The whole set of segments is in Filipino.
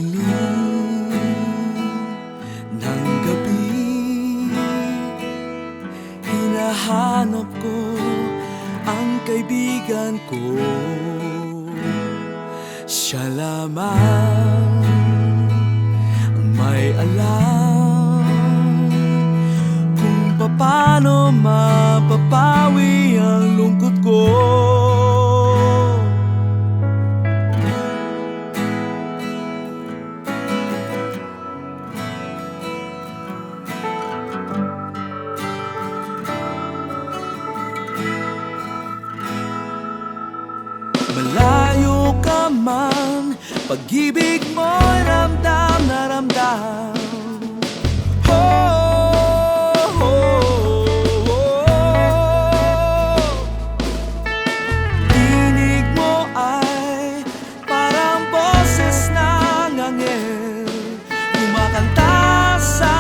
dilim ng gabi, hinahanap ko ang kaibigan ko. Siya lamang ang may alam kung paano mapapawi ang lungkot ko. Malayo ka man, pag-ibig mo'y ramdam na ramdam. Oh, oh, oh. Tinig mo ay parang boses ng anghel, kumakanta sa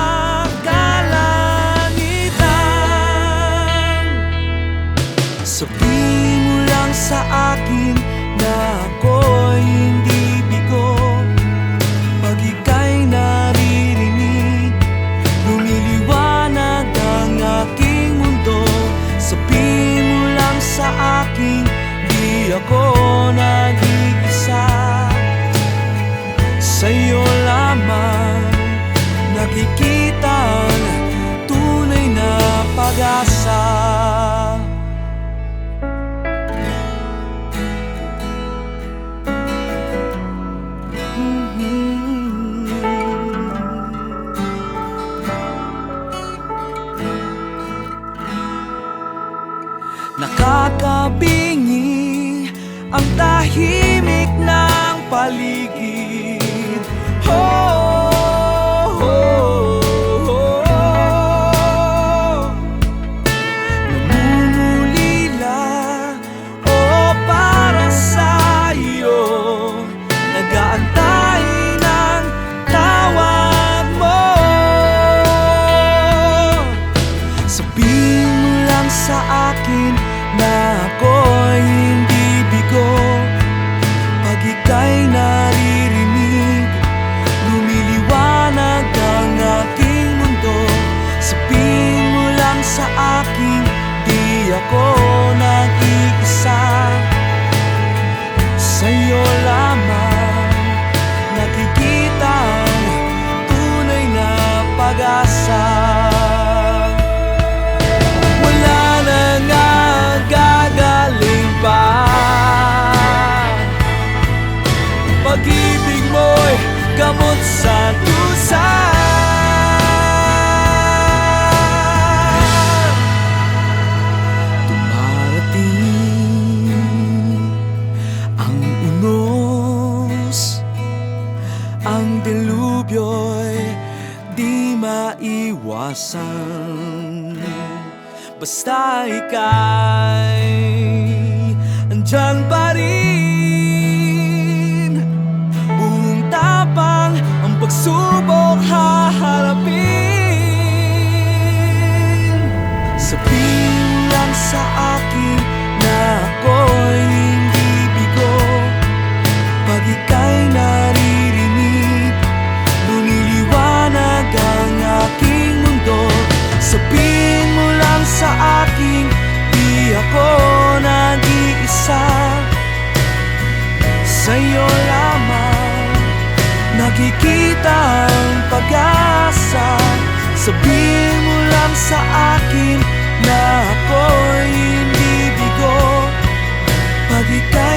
kalangitan. Sabihin mo lang sa akin na ako'y hindi bigo. Pag ika'y naririnig, lumiliwanag ang aking mundo. Sabihin mo lang sa akin, di ako nag-iisa. Sa'yo lamang nakikita ang tunay na pag-asa. Nakakabingi ang tahimik ng paligid. Oh, oh, oh, oh. Namumulila, oh, para sa iyo. Nag-aantay ng tawag mo. Sabihin mo lang sa akin na ako'y hindi bigo. Pag ika'y naririnig, lumiliwanag ang aking mundo. Sabihin mo lang sa akin, di ako nag-iisa. Sa'yo lamang nakikita ang tunay na pag-asa. Pag-ibig mo'y gamot sa dusa. Dumarating ang unos, ang delubyo'y di maiwasan. Basta ika'y andyan pa rin, buong tapang ang pagsubok haharapin. Sabihin lang sa akin na ako'y hindi bigo. Pag ika'y naririnig, lumiliwanag ang aking mundo. Sabihin mo lang sa akin, di ako nag-iisa. Sa'yo lamang nakikita ang pag-asa. Sabihin mo lang sa akin na ako'y hindi bigo. Pag ika'y